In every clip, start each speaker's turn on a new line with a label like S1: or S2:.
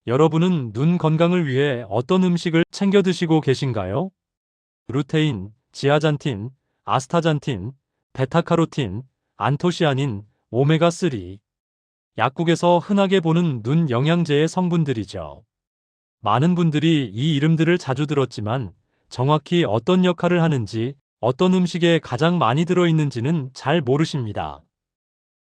S1: 여러분은 눈 건강을 위해 어떤 음식을 챙겨 드시고 계신가요? 루테인, 지아잔틴, 아스타잔틴, 베타카로틴, 안토시아닌, 오메가3. 약국에서 흔하게 보는 눈 영양제의 성분들이죠. 많은 분들이 이 이름들을 자주 들었지만 정확히 어떤 역할을 하는지, 어떤 음식에 가장 많이 들어있는지는 잘 모르십니다.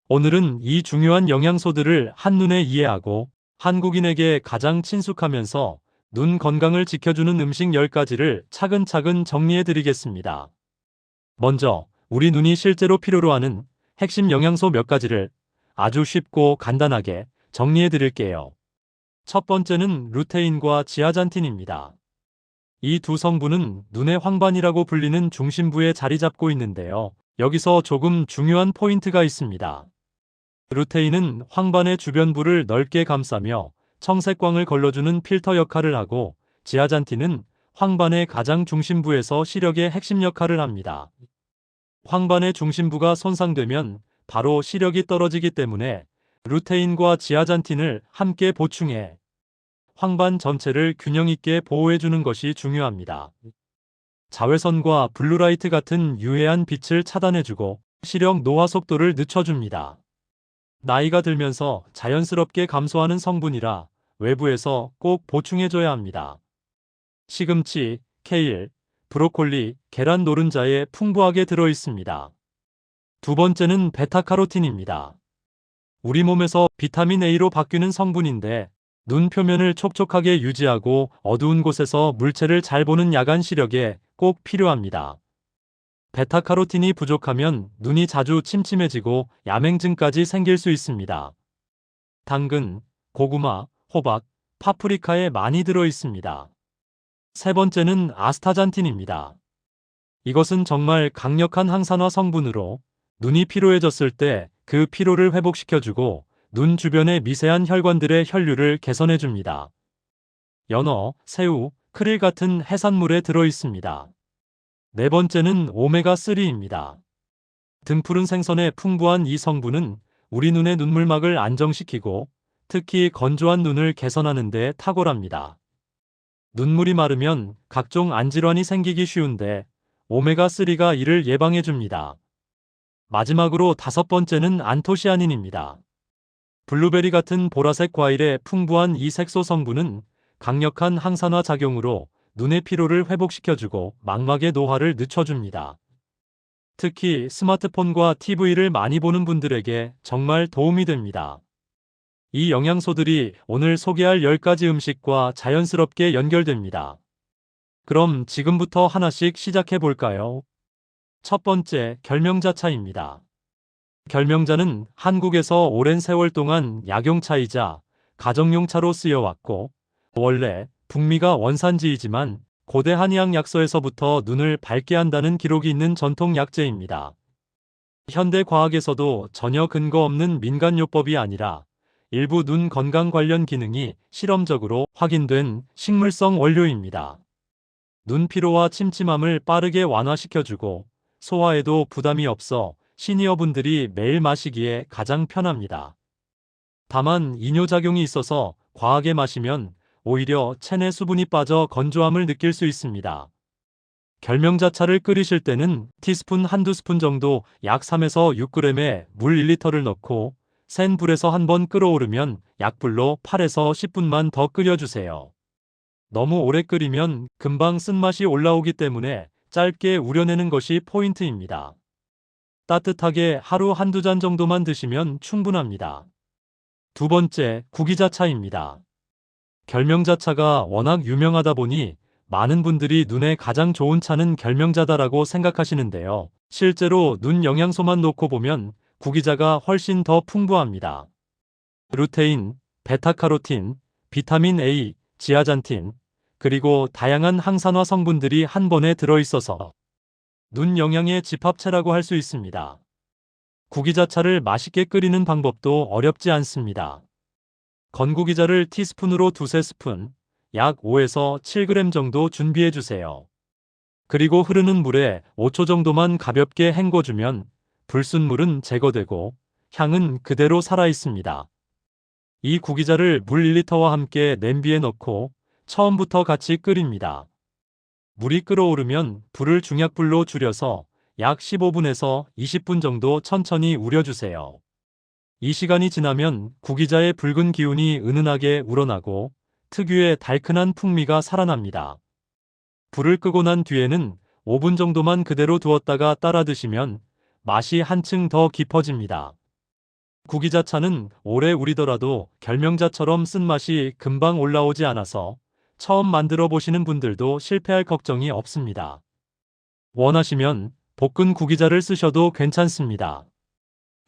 S1: 오늘은 이 중요한 영양소들을 한눈에 이해하고 한국인에게 가장 친숙하면서 눈 건강을 지켜주는 음식 10가지를 차근차근 정리해 드리겠습니다. 먼저 우리 눈이 실제로 필요로 하는 핵심 영양소 몇 가지를 아주 쉽고 간단하게 정리해 드릴게요. 첫 번째는 루테인과 지아잔틴입니다. 이 두 성분은 눈의 황반이라고 불리는 중심부에 자리 잡고 있는데요. 여기서 조금 중요한 포인트가 있습니다. 루테인은 황반의 주변부를 넓게 감싸며 청색광을 걸러주는 필터 역할을 하고, 지아잔틴은 황반의 가장 중심부에서 시력의 핵심 역할을 합니다. 황반의 중심부가 손상되면 바로 시력이 떨어지기 때문에 루테인과 지아잔틴을 함께 보충해 황반 전체를 균형 있게 보호해주는 것이 중요합니다. 자외선과 블루라이트 같은 유해한 빛을 차단해주고 시력 노화 속도를 늦춰줍니다. 나이가 들면서 자연스럽게 감소하는 성분이라 외부에서 꼭 보충해줘야 합니다. 시금치, 케일, 브로콜리, 계란 노른자에 풍부하게 들어있습니다. 두 번째는 베타카로틴입니다. 우리 몸에서 비타민 A로 바뀌는 성분인데 눈 표면을 촉촉하게 유지하고 어두운 곳에서 물체를 잘 보는 야간 시력에 꼭 필요합니다. 베타카로틴이 부족하면 눈이 자주 침침해지고 야맹증까지 생길 수 있습니다. 당근, 고구마, 호박, 파프리카에 많이 들어 있습니다. 세 번째는 아스타잔틴입니다. 이것은 정말 강력한 항산화 성분으로 눈이 피로해졌을 때 그 피로를 회복시켜주고 눈 주변의 미세한 혈관들의 혈류를 개선해줍니다. 연어, 새우, 크릴 같은 해산물에 들어 있습니다. 네 번째는 오메가3입니다. 등푸른 생선에 풍부한 이 성분은 우리 눈의 눈물막을 안정시키고 특히 건조한 눈을 개선하는 데 탁월합니다. 눈물이 마르면 각종 안질환이 생기기 쉬운데 오메가3가 이를 예방해줍니다. 마지막으로 다섯 번째는 안토시아닌입니다. 블루베리 같은 보라색 과일의 풍부한 이 색소 성분은 강력한 항산화 작용으로 눈의 피로를 회복시켜주고 망막의 노화를 늦춰줍니다. 특히 스마트폰과 TV를 많이 보는 분들에게 정말 도움이 됩니다. 이 영양소들이 오늘 소개할 10가지 음식과 자연스럽게 연결됩니다. 그럼 지금부터 하나씩 시작해 볼까요? 첫 번째, 결명자차입니다. 결명자는 한국에서 오랜 세월 동안 약용차이자 가정용차로 쓰여왔고, 원래 북미가 원산지이지만 고대 한의학 약서에서부터 눈을 밝게 한다는 기록이 있는 전통 약재입니다. 현대 과학에서도 전혀 근거 없는 민간요법이 아니라 일부 눈 건강 관련 기능이 실험적으로 확인된 식물성 원료입니다. 눈 피로와 침침함을 빠르게 완화시켜주고 소화에도 부담이 없어 시니어분들이 매일 마시기에 가장 편합니다. 다만 이뇨작용이 있어서 과하게 마시면 오히려 체내 수분이 빠져 건조함을 느낄 수 있습니다. 결명자차를 끓이실 때는 티스푼 한두 스푼 정도 약 3에서 6g의 물 1리터를 넣고 센 불에서 한번 끓어오르면 약불로 8에서 10분만 더 끓여주세요. 너무 오래 끓이면 금방 쓴맛이 올라오기 때문에 짧게 우려내는 것이 포인트입니다. 따뜻하게 하루 한두 잔 정도만 드시면 충분합니다. 두 번째, 구기자차입니다. 결명자차가 워낙 유명하다 보니 많은 분들이 눈에 가장 좋은 차는 결명자다라고 생각하시는데요. 실제로 눈 영양소만 놓고 보면 구기자가 훨씬 더 풍부합니다. 루테인, 베타카로틴, 비타민 A, 지아잔틴, 그리고 다양한 항산화 성분들이 한 번에 들어있어서 눈 영양의 집합체라고 할 수 있습니다. 구기자차를 맛있게 끓이는 방법도 어렵지 않습니다. 건구기자를 티스푼으로 두세 스푼, 약 5에서 7g 정도 준비해 주세요. 그리고 흐르는 물에 5초 정도만 가볍게 헹궈주면 불순물은 제거되고 향은 그대로 살아 있습니다. 이 구기자를 물 1리터와 함께 냄비에 넣고 처음부터 같이 끓입니다. 물이 끓어오르면 불을 중약불로 줄여서 약 15분에서 20분 정도 천천히 우려주세요. 이 시간이 지나면 구기자의 붉은 기운이 은은하게 우러나고 특유의 달큰한 풍미가 살아납니다. 불을 끄고 난 뒤에는 5분 정도만 그대로 두었다가 따라 드시면 맛이 한층 더 깊어집니다. 구기자차는 오래 우리더라도 결명자처럼 쓴맛이 금방 올라오지 않아서 처음 만들어 보시는 분들도 실패할 걱정이 없습니다. 원하시면 볶은 구기자를 쓰셔도 괜찮습니다.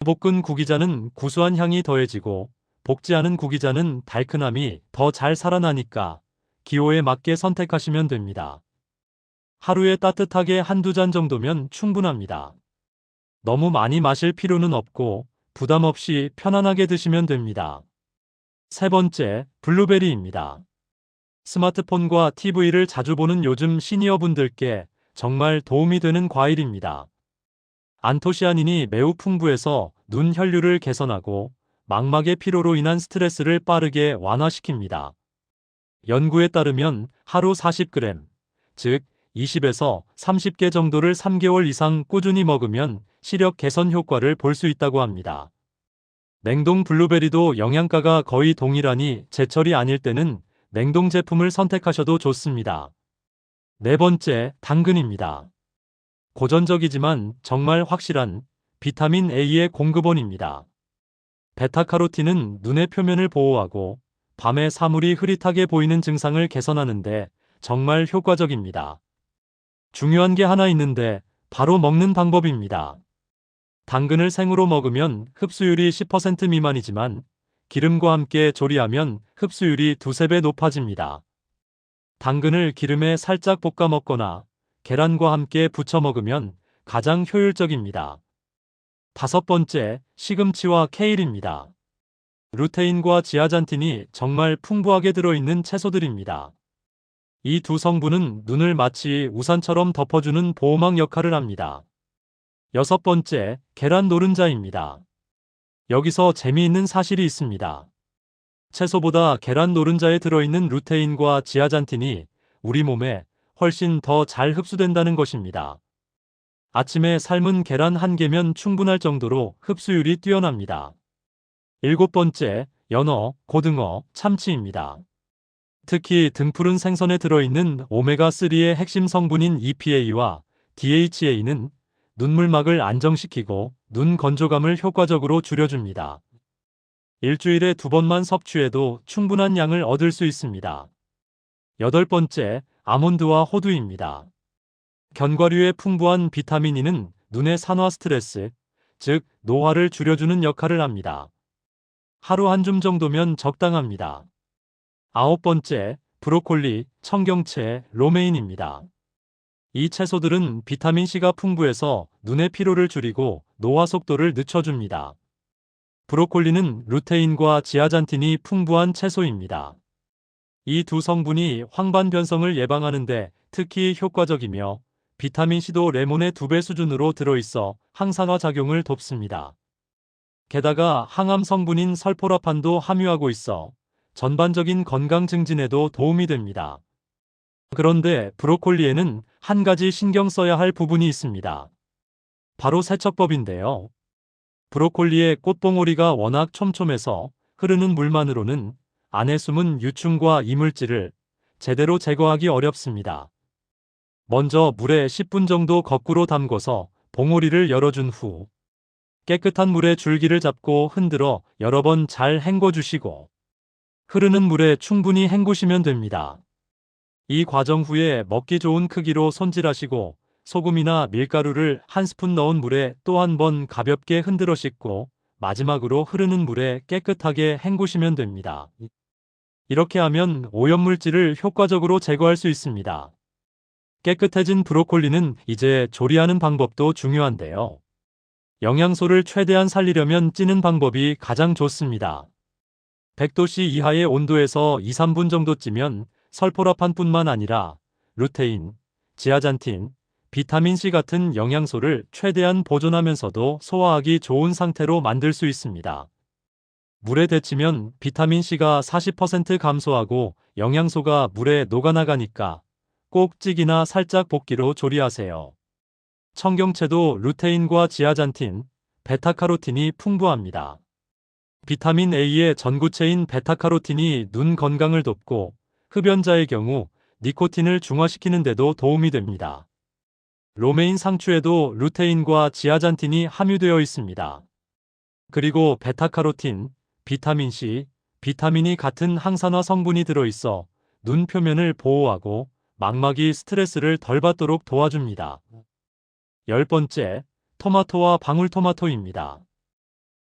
S1: 볶은 구기자는 구수한 향이 더해지고 볶지 않은 구기자는 달큰함이 더 잘 살아나니까 기호에 맞게 선택하시면 됩니다. 하루에 따뜻하게 한두 잔 정도면 충분합니다. 너무 많이 마실 필요는 없고 부담 없이 편안하게 드시면 됩니다. 세 번째, 블루베리입니다. 스마트폰과 TV를 자주 보는 요즘 시니어분들께 정말 도움이 되는 과일입니다. 안토시아닌이 매우 풍부해서 눈 혈류를 개선하고 망막의 피로로 인한 스트레스를 빠르게 완화시킵니다. 연구에 따르면 하루 40g, 즉 20에서 30개 정도를 3개월 이상 꾸준히 먹으면 시력 개선 효과를 볼 수 있다고 합니다. 냉동 블루베리도 영양가가 거의 동일하니 제철이 아닐 때는 냉동 제품을 선택하셔도 좋습니다. 네 번째, 당근입니다. 고전적이지만 정말 확실한 비타민 A의 공급원입니다. 베타카로틴은 눈의 표면을 보호하고 밤에 사물이 흐릿하게 보이는 증상을 개선하는데 정말 효과적입니다. 중요한 게 하나 있는데 바로 먹는 방법입니다. 당근을 생으로 먹으면 흡수율이 10% 미만이지만 기름과 함께 조리하면 흡수율이 두세 배 높아집니다. 당근을 기름에 살짝 볶아 먹거나 계란과 함께 부쳐 먹으면 가장 효율적입니다. 다섯 번째, 시금치와 케일입니다. 루테인과 지아잔틴이 정말 풍부하게 들어있는 채소들입니다. 이 두 성분은 눈을 마치 우산처럼 덮어주는 보호막 역할을 합니다. 여섯 번째, 계란 노른자입니다. 여기서 재미있는 사실이 있습니다. 채소보다 계란 노른자에 들어있는 루테인과 지아잔틴이 우리 몸에 훨씬 더 잘 흡수된다는 것입니다. 아침에 삶은 계란 한 개면 충분할 정도로 흡수율이 뛰어납니다. 일곱 번째, 연어, 고등어, 참치입니다. 특히 등푸른 생선에 들어있는 오메가3의 핵심 성분인 EPA와 DHA는 눈물막을 안정시키고 눈 건조감을 효과적으로 줄여줍니다. 일주일에 2번만 섭취해도 충분한 양을 얻을 수 있습니다. 여덟 번째, 아몬드와 호두입니다. 견과류의 풍부한 비타민 E는 눈의 산화 스트레스, 즉 노화를 줄여주는 역할을 합니다. 하루 한 줌 정도면 적당합니다. 아홉 번째, 브로콜리, 청경채, 로메인입니다. 이 채소들은 비타민C가 풍부해서 눈의 피로를 줄이고 노화 속도를 늦춰줍니다. 브로콜리는 루테인과 지아잔틴이 풍부한 채소입니다. 이 두 성분이 황반 변성을 예방하는데 특히 효과적이며 비타민C도 레몬의 2배 수준으로 들어있어 항산화 작용을 돕습니다. 게다가 항암 성분인 설포라판도 함유하고 있어 전반적인 건강 증진에도 도움이 됩니다. 그런데 브로콜리에는 한 가지 신경 써야 할 부분이 있습니다. 바로 세척법인데요. 브로콜리의 꽃봉오리가 워낙 촘촘해서 흐르는 물만으로는 안에 숨은 유충과 이물질을 제대로 제거하기 어렵습니다. 먼저 물에 10분 정도 거꾸로 담궈서 봉오리를 열어준 후 깨끗한 물에 줄기를 잡고 흔들어 여러 번 잘 헹궈주시고 흐르는 물에 충분히 헹구시면 됩니다. 이 과정 후에 먹기 좋은 크기로 손질하시고 소금이나 밀가루를 한 스푼 넣은 물에 또 한 번 가볍게 흔들어 씻고 마지막으로 흐르는 물에 깨끗하게 헹구시면 됩니다. 이렇게 하면 오염물질을 효과적으로 제거할 수 있습니다. 깨끗해진 브로콜리는 이제 조리하는 방법도 중요한데요. 영양소를 최대한 살리려면 찌는 방법이 가장 좋습니다. 100도씨 이하의 온도에서 2~3분 정도 찌면 설포라판뿐만 아니라 루테인, 지아잔틴, 비타민C 같은 영양소를 최대한 보존하면서도 소화하기 좋은 상태로 만들 수 있습니다. 물에 데치면 비타민C가 40% 감소하고 영양소가 물에 녹아나가니까 꼭 찌기나 살짝 볶기로 조리하세요. 청경채도 루테인과 지아잔틴, 베타카로틴이 풍부합니다. 비타민 A의 전구체인 베타카로틴이 눈 건강을 돕고 흡연자의 경우 니코틴을 중화시키는 데도 도움이 됩니다. 로메인 상추에도 루테인과 지아잔틴이 함유되어 있습니다. 그리고 베타카로틴, 비타민C, 비타민이 같은 항산화 성분이 들어있어 눈 표면을 보호하고 망막이 스트레스를 덜 받도록 도와줍니다. 10번째, 토마토와 방울토마토입니다.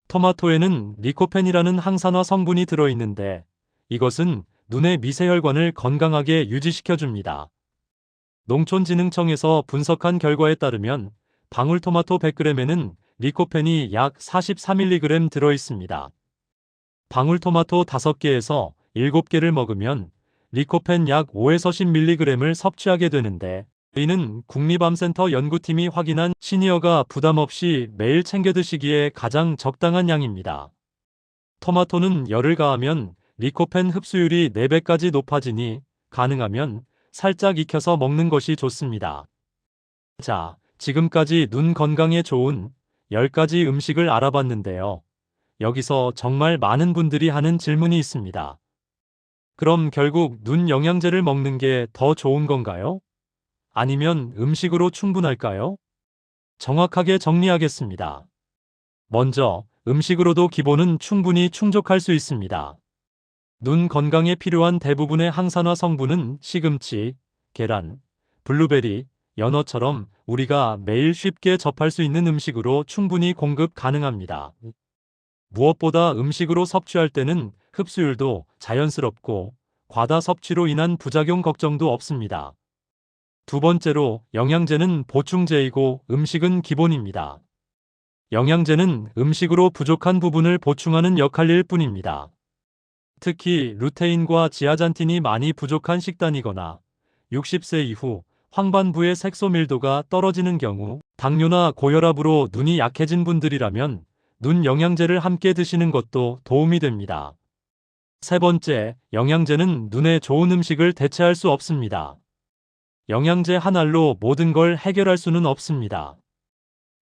S1: 토마토에는 리코펜이라는 항산화 성분이 들어있는데 이것은 눈의 미세혈관을 건강하게 유지시켜줍니다. 농촌진흥청에서 분석한 결과에 따르면 방울토마토 100g에는 리코펜이 약 44mg 들어있습니다. 방울토마토 5개에서 7개를 먹으면 리코펜 약 5에서 10mg을 섭취하게 되는데 이는 국립암센터 연구팀이 확인한 시니어가 부담 없이 매일 챙겨 드시기에 가장 적당한 양입니다. 토마토는 열을 가하면 리코펜 흡수율이 4배까지 높아지니 가능하면 살짝 익혀서 먹는 것이 좋습니다. 자, 지금까지 눈 건강에 좋은 10가지 음식을 알아봤는데요. 여기서 정말 많은 분들이 하는 질문이 있습니다. 그럼 결국 눈 영양제를 먹는 게 더 좋은 건가요? 아니면 음식으로 충분할까요? 정확하게 정리하겠습니다. 먼저, 음식으로도 기본은 충분히 충족할 수 있습니다. 눈 건강에 필요한 대부분의 항산화 성분은 시금치, 계란, 블루베리, 연어처럼 우리가 매일 쉽게 접할 수 있는 음식으로 충분히 공급 가능합니다. 무엇보다 음식으로 섭취할 때는 흡수율도 자연스럽고 과다 섭취로 인한 부작용 걱정도 없습니다. 두 번째로 영양제는 보충제이고 음식은 기본입니다. 영양제는 음식으로 부족한 부분을 보충하는 역할일 뿐입니다. 특히 루테인과 지아잔틴이 많이 부족한 식단이거나 60세 이후 황반부의 색소 밀도가 떨어지는 경우 당뇨나 고혈압으로 눈이 약해진 분들이라면 눈 영양제를 함께 드시는 것도 도움이 됩니다. 세 번째, 영양제는 눈에 좋은 음식을 대체할 수 없습니다. 영양제 한 알로 모든 걸 해결할 수는 없습니다.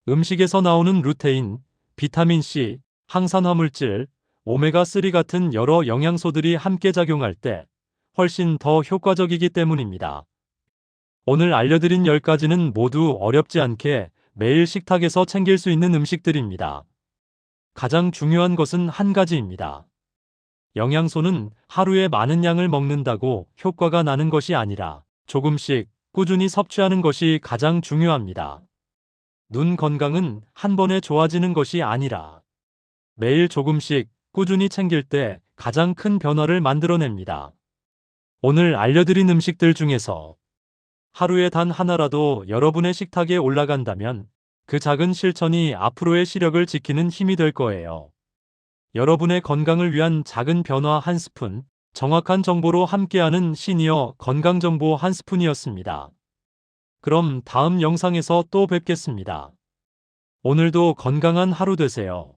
S1: 음식에서 나오는 루테인, 비타민C, 항산화물질, 오메가3 같은 여러 영양소들이 함께 작용할 때 훨씬 더 효과적이기 때문입니다. 오늘 알려드린 10가지는 모두 어렵지 않게 매일 식탁에서 챙길 수 있는 음식들입니다. 가장 중요한 것은 한 가지입니다. 영양소는 하루에 많은 양을 먹는다고 효과가 나는 것이 아니라 조금씩 꾸준히 섭취하는 것이 가장 중요합니다. 눈 건강은 한 번에 좋아지는 것이 아니라 매일 조금씩 꾸준히 챙길 때 가장 큰 변화를 만들어냅니다. 오늘 알려드린 음식들 중에서 하루에 단 하나라도 여러분의 식탁에 올라간다면 그 작은 실천이 앞으로의 시력을 지키는 힘이 될 거예요. 여러분의 건강을 위한 작은 변화 한 스푼, 정확한 정보로 함께하는 시니어 건강정보 한 스푼이었습니다. 그럼 다음 영상에서 또 뵙겠습니다. 오늘도 건강한 하루 되세요.